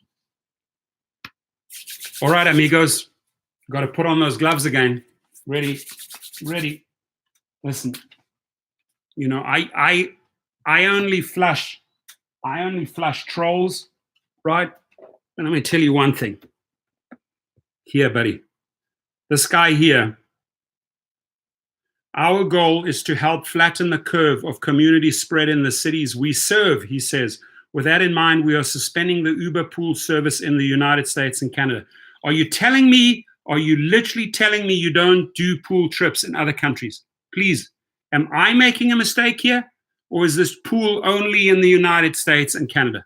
All right, amigos, got to put on those gloves again. Ready. Listen, you know, I only flush trolls, right? And let me tell you one thing. Here, buddy. This guy here. Our goal is to help flatten the curve of community spread in the cities we serve, he says. With that in mind, we are suspending the Uber pool service in the United States and Canada. Are you literally telling me you don't do pool trips in other countries? Please, am I making a mistake here? Or is this pool only in the United States and Canada?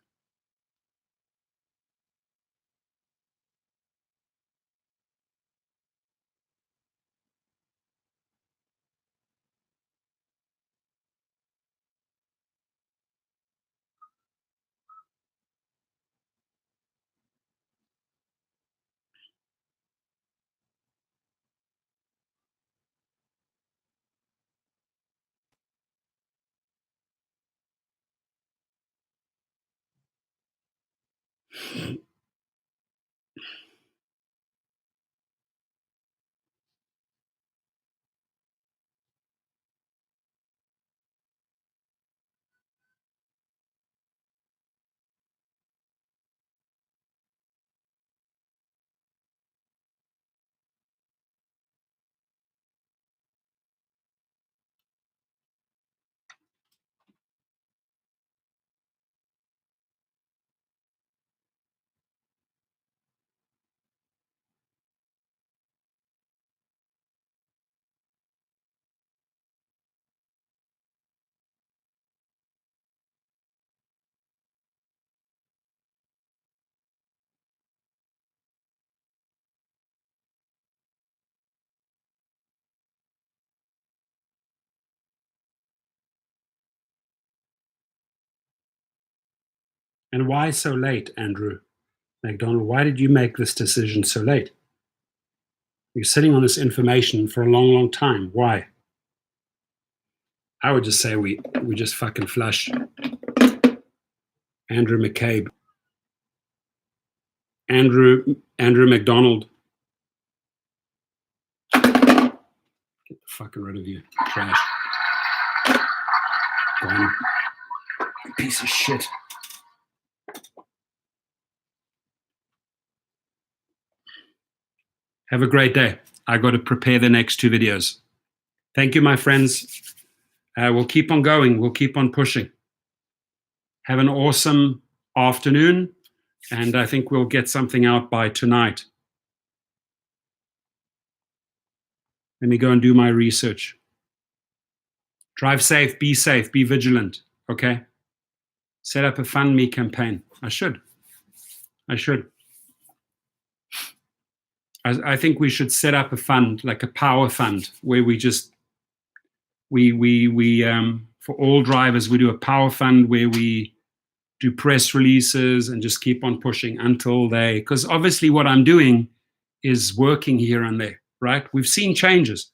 And why so late, Andrew McDonald? Why did you make this decision so late? You're sitting on this information for a long, long time. Why? I would just say we just fucking flush Andrew McCabe. Andrew McDonald. Get the fucking rid of you. Trash. Gone. Piece of shit. Have a great day. I got to prepare the next 2 videos. Thank you, my friends. We'll keep on going. We'll keep on pushing. Have an awesome afternoon, and I think we'll get something out by tonight. Let me go and do my research. Drive safe, be vigilant, okay? Set up a Fund Me campaign. I should. I think we should set up a fund, like a power fund, where we just, for all drivers, we do a power fund where we do press releases and just keep on pushing until because obviously what I'm doing is working here and there, right? We've seen changes.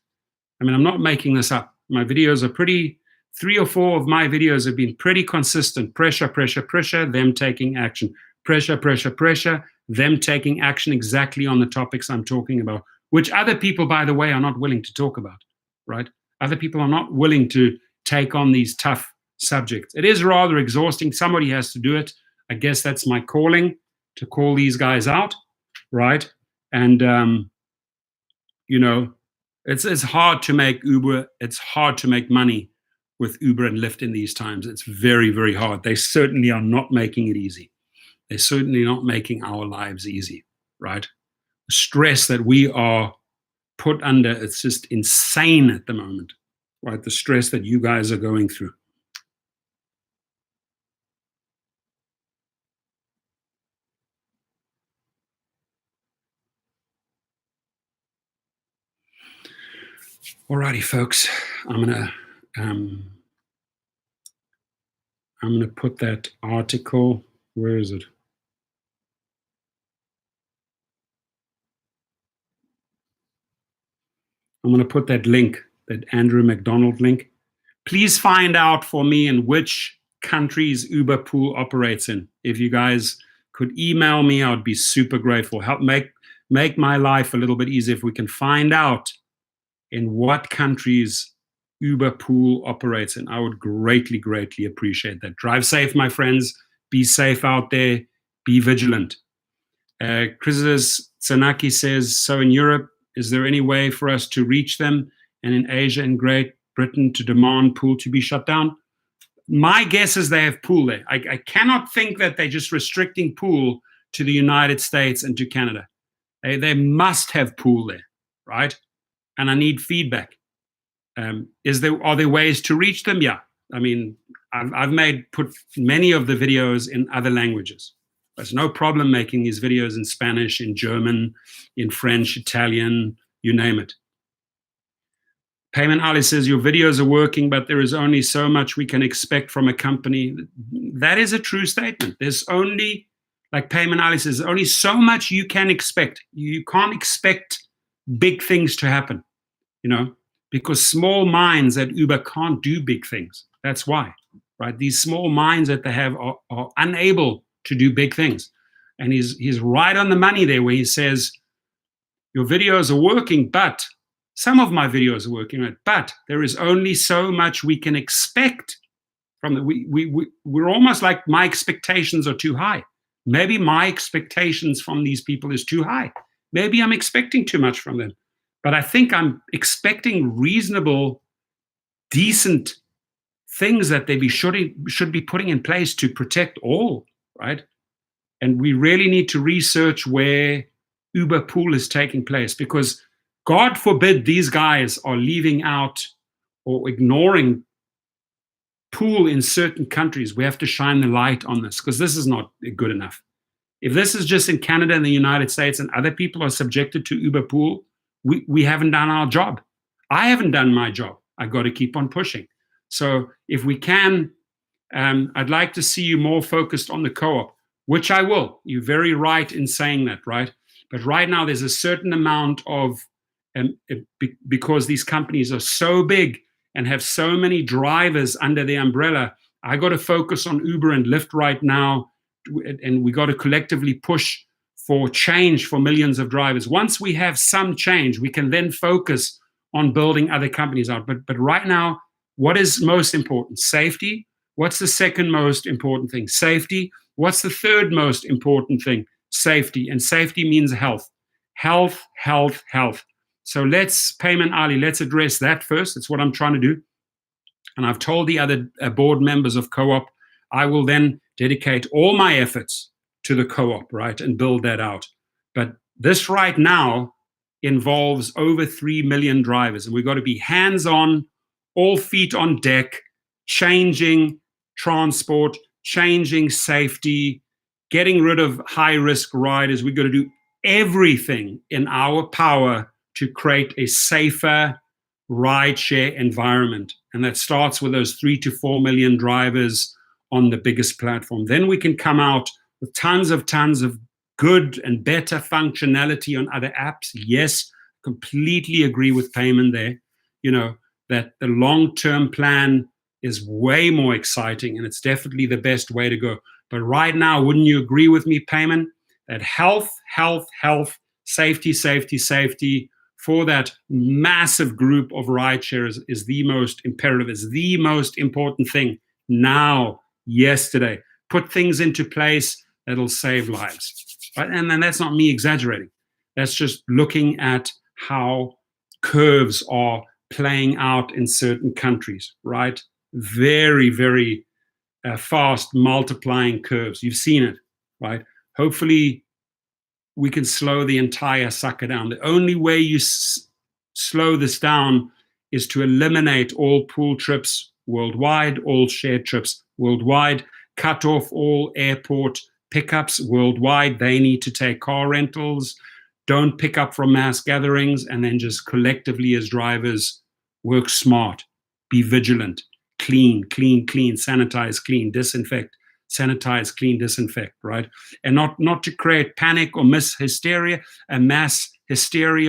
I mean, I'm not making this up. My videos are 3 or 4 of my videos have been pretty consistent. Pressure, them taking action. Pressure, them taking action exactly on the topics I'm talking about, which other people, by the way, are not willing to talk about, right? Other people are not willing to take on these tough subjects. It is rather exhausting. Somebody has to do it. I guess that's my calling, to call these guys out, right? And, it's hard to make Uber, it's hard to make money with Uber and Lyft in these times. It's very, very hard. They certainly are not making it easy. They're certainly not making our lives easy, right? The stress that we are put under, it's just insane at the moment, right? The stress that you guys are going through. Alrighty, folks, I'm gonna put that article. Where is it? I'm going to put that link, that Andrew McDonald link. Please find out for me in which countries Uber Pool operates in. If you guys could email me, I would be super grateful. Help make my life a little bit easier if we can find out in what countries Uber Pool operates in. I would greatly, greatly appreciate that. Drive safe, my friends. Be safe out there. Be vigilant. Chris Sanaki says, so in Europe, is there any way for us to reach them? And in Asia and Great Britain to demand pool to be shut down? My guess is they have pool there. I cannot think that they're just restricting pool to the United States and to Canada. They must have pool there, right? And I need feedback. Are there ways to reach them? Yeah. I mean, I've put many of the videos in other languages. There's no problem making these videos in Spanish, in German, in French, Italian, you name it. Payman Ali says, your videos are working, but there is only so much we can expect from a company. That is a true statement. There's only, like Payman Ali says, only so much you can expect. You can't expect big things to happen, because small minds at Uber can't do big things. That's why, right? These small minds that they have are unable to do big things. And he's right on the money there where he says, your videos are working, but some of my videos are working, but there is only so much we can expect from we're almost like my expectations are too high. Maybe my expectations from these people is too high. Maybe I'm expecting too much from them. But I think I'm expecting reasonable, decent things that they should be putting in place to protect all, right? And we really need to research where Uber pool is taking place, because God forbid these guys are leaving out or ignoring pool in certain countries. We have to shine the light on this, because this is not good enough. If this is just in Canada and the United States and other people are subjected to Uber pool, we haven't done our job. I haven't done my job. I've got to keep on pushing. So if we can, I'd like to see you more focused on the co-op, which I will. You're very right in saying that, right? But right now there's a certain amount of, because these companies are so big and have so many drivers under the umbrella, I got to focus on Uber and Lyft right now, and we got to collectively push for change for millions of drivers. Once we have some change, we can then focus on building other companies out. But right now, what is most important? Safety. What's the second most important thing? Safety. What's the third most important thing? Safety. And safety means health. Health, health, health. So Payman Ali, let's address that first. That's what I'm trying to do. And I've told the other board members of co-op, I will then dedicate all my efforts to the co-op, right, and build that out. But this right now involves over 3 million drivers, and we've got to be hands-on, all feet on deck, changing transport, changing safety, getting rid of high-risk riders. We've got to do everything in our power to create a safer rideshare environment. And that starts with those 3 to 4 million drivers on the biggest platform. Then we can come out with tons of good and better functionality on other apps. Yes, completely agree with Payman there. That the long-term plan is way more exciting, and it's definitely the best way to go. But right now, wouldn't you agree with me, Payman, that health, health, health, safety, safety, safety for that massive group of rideshares is the most imperative, is the most important thing now, yesterday. Put things into place that'll save lives. Right? And then that's not me exaggerating. That's just looking at how curves are playing out in certain countries, right? Very, very fast multiplying curves. You've seen it, right? Hopefully, we can slow the entire sucker down. The only way you slow this down is to eliminate all pool trips worldwide, all shared trips worldwide, cut off all airport pickups worldwide. They need to take car rentals. Don't pick up from mass gatherings, and then just collectively as drivers work smart, be vigilant, clean, clean, clean, sanitize, clean, disinfect, sanitize, clean, disinfect, right? And not to create panic or mass hysteria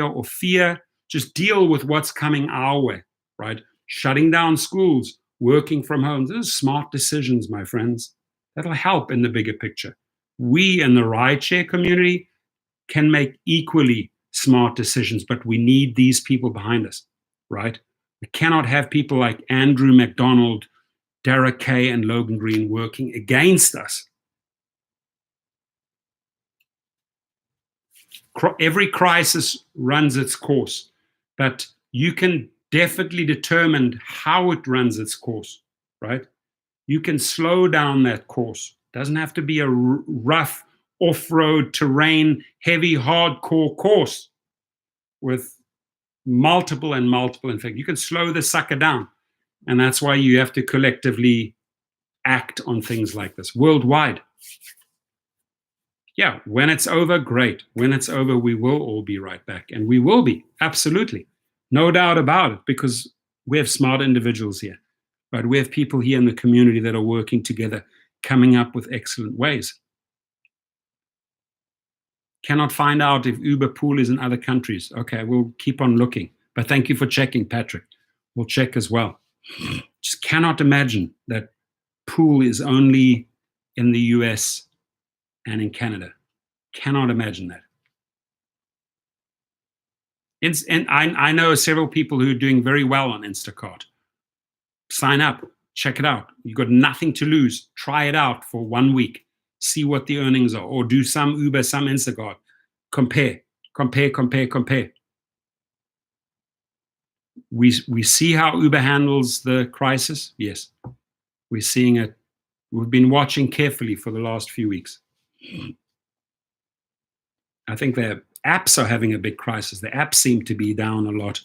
or fear. Just deal with what's coming our way, right? Shutting down schools, working from home. Those are smart decisions, my friends. That'll help in the bigger picture. We in the rideshare community can make equally smart decisions, but we need these people behind us, right? We cannot have people like Andrew McDonald, Derek Kay, and Logan Green working against us. every crisis runs its course, but you can definitely determine how it runs its course, right? You can slow down that course. It doesn't have to be a rough off-road terrain, heavy, hardcore course with multiple. In fact, you can slow the sucker down. And that's why you have to collectively act on things like this worldwide. Yeah, when it's over, great. When it's over, we will all be right back. And we will be, absolutely. No doubt about it, because we have smart individuals here. Right? We have people here in the community that are working together, coming up with excellent ways. Cannot find out if Uber Pool is in other countries. Okay, we'll keep on looking. But thank you for checking, Patrick. We'll check as well. Just cannot imagine that Pool is only in the US and in Canada. Cannot imagine that. And I know several people who are doing very well on Instacart. Sign up, check it out. You've got nothing to lose. Try it out for 1 week. See what the earnings are, or do some Uber, some Instacart. Compare. We see how Uber handles the crisis. Yes, we're seeing it. We've been watching carefully for the last few weeks. I think their apps are having a big crisis. The apps seem to be down a lot.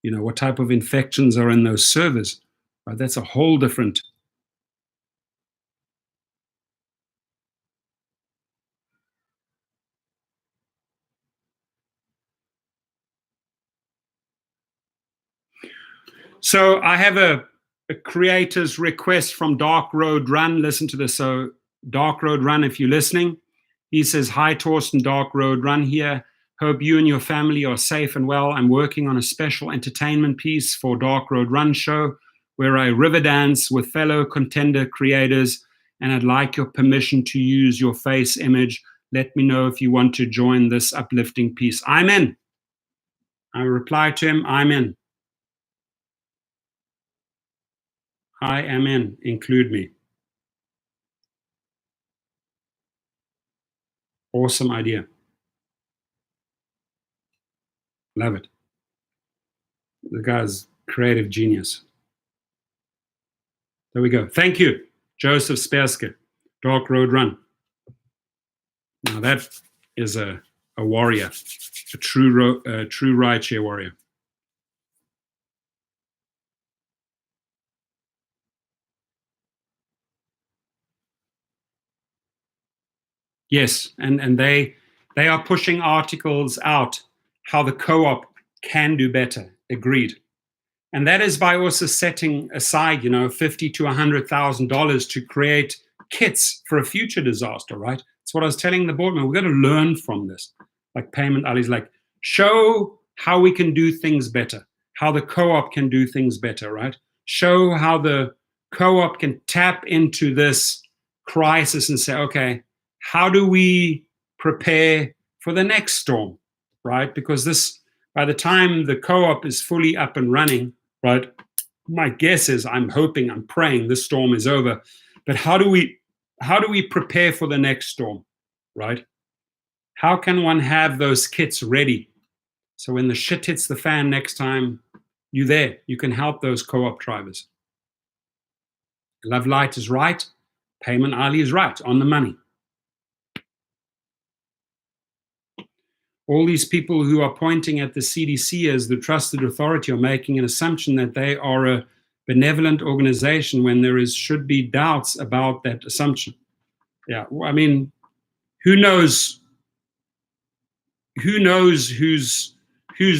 You know, what type of infections are in those servers? That's a whole different. So I have a creator's request from Dark Road Run. Listen to this. So Dark Road Run, if you're listening, he says, "Hi, Torsten, Dark Road Run here. Hope you and your family are safe and well. I'm working on a special entertainment piece for Dark Road Run show where I river dance with fellow contender creators, and I'd like your permission to use your face image. Let me know if you want to join this uplifting piece." I'm in. I replied to him, I'm in. I am in. Include me. Awesome idea. Love it. The guy's creative genius. There we go. Thank you, Joseph Spersky, Dark Road Run. Now that is a warrior, a true rideshare warrior. Yes, and they are pushing articles out how the co-op can do better. Agreed. And that is by also setting aside, $50,000 to $100,000 to create kits for a future disaster, right? That's what I was telling the board member. We've got to learn from this. Like Payment Ali's like, show how we can do things better, how the co-op can do things better, right? Show how the co-op can tap into this crisis and say, okay, how do we prepare for the next storm, right? Because this, by the time the co-op is fully up and running, right, my guess is, I'm hoping, I'm praying this storm is over. But how do we prepare for the next storm, right? How can one have those kits ready? So when the shit hits the fan next time, you're there. You can help those co-op drivers. Love Light is right. Payment Ali is right, on the money. All these people who are pointing at the CDC as the trusted authority are making an assumption that they are a benevolent organization when there should be doubts about that assumption. Yeah, I mean, who knows who's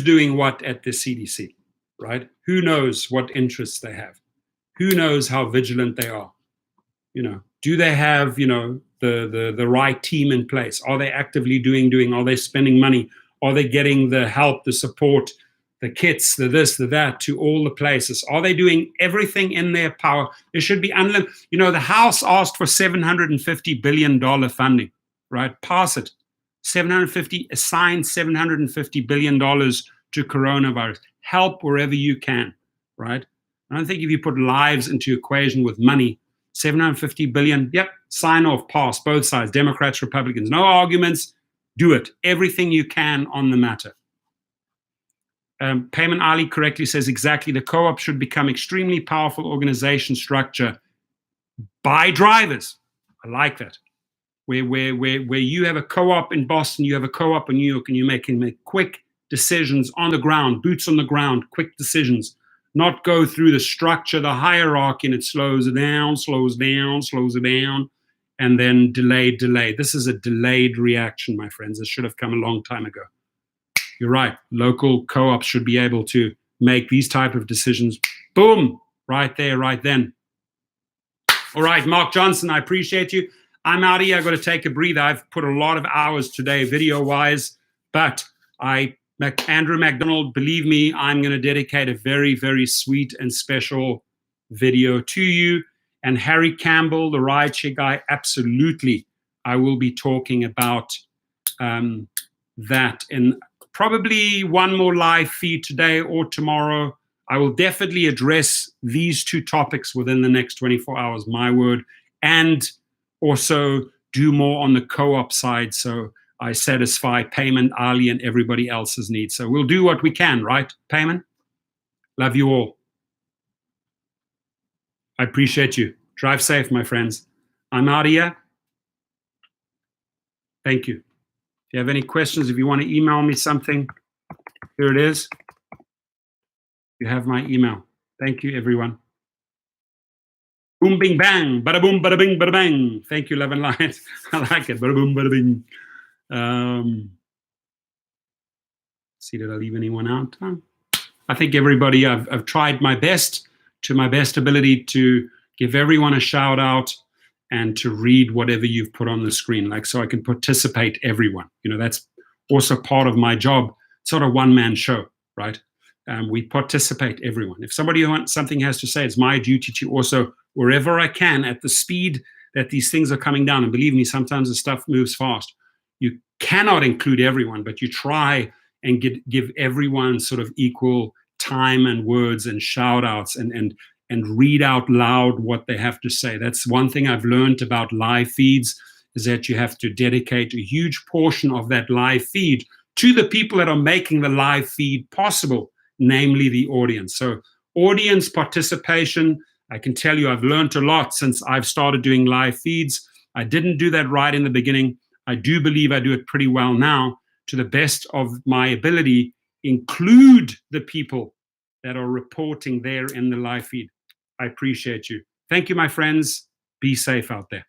doing what at the CDC, right? Who knows what interests they have? Who knows how vigilant they are? Do they have, the right team in place? Are they actively doing? Are they spending money? Are they getting the help, the support, the kits, the this, the that to all the places? Are they doing everything in their power? There should be unlimited. The House asked for $750 billion funding, right? Pass it. Assign $750 billion to coronavirus. Help wherever you can, right? I don't think if you put lives into equation with money, 750 billion, yep, sign off, pass, both sides, Democrats, Republicans, no arguments, Do it. Everything you can on the matter. Payman Ali correctly says exactly, the co-op should become extremely powerful organization structure by drivers. I like that. Where you have a co-op in Boston, you have a co-op in New York, and you can make quick decisions on the ground, boots on the ground, quick decisions, not go through the structure, the hierarchy, and it slows it down, slows it down, and then delay. This is a delayed reaction, my friends. This should have come a long time ago. You're right. Local co-ops should be able to make these type of decisions. Boom, right there, right then. All right, Mark Johnson, I appreciate you. I'm out of here. I've got to take a breather. I've put a lot of hours today, video-wise, but Andrew McDonald, believe me, I'm going to dedicate a very, very sweet and special video to you. And Harry Campbell, the Rideshare guy, absolutely, I will be talking about that in probably one more live feed today or tomorrow. I will definitely address these two topics within the next 24 hours, my word, and also do more on the co-op side so I satisfy Payman, Ali, and everybody else's needs. So we'll do what we can, right, Payman? Love you all. I appreciate you. Drive safe, my friends. I'm out of here. Thank you. If you have any questions, if you want to email me something, here it is. You have my email. Thank you, everyone. Boom, bing, bang. Bada boom, bada bing, bada bang. Thank you, Love and Light. I like it. Bada boom, bada bing. See, did I leave anyone out? I think everybody, I've tried my best, to my best ability, to give everyone a shout out and to read whatever you've put on the screen, like, so I can participate everyone. You know, that's also part of my job. It's not a one-man show, right? We participate everyone. If somebody wants something has to say, it's my duty to also, wherever I can, at the speed that these things are coming down, and believe me, sometimes the stuff moves fast. You cannot include everyone, but you try and give everyone sort of equal time and words and shout outs and read out loud what they have to say. That's one thing I've learned about live feeds, is that you have to dedicate a huge portion of that live feed to the people that are making the live feed possible, namely the audience. So audience participation, I can tell you I've learned a lot since I've started doing live feeds. I didn't do that right in the beginning. I do believe I do it pretty well now. To the best of my ability, include the people that are reporting there in the live feed. I appreciate you. Thank you, my friends. Be safe out there.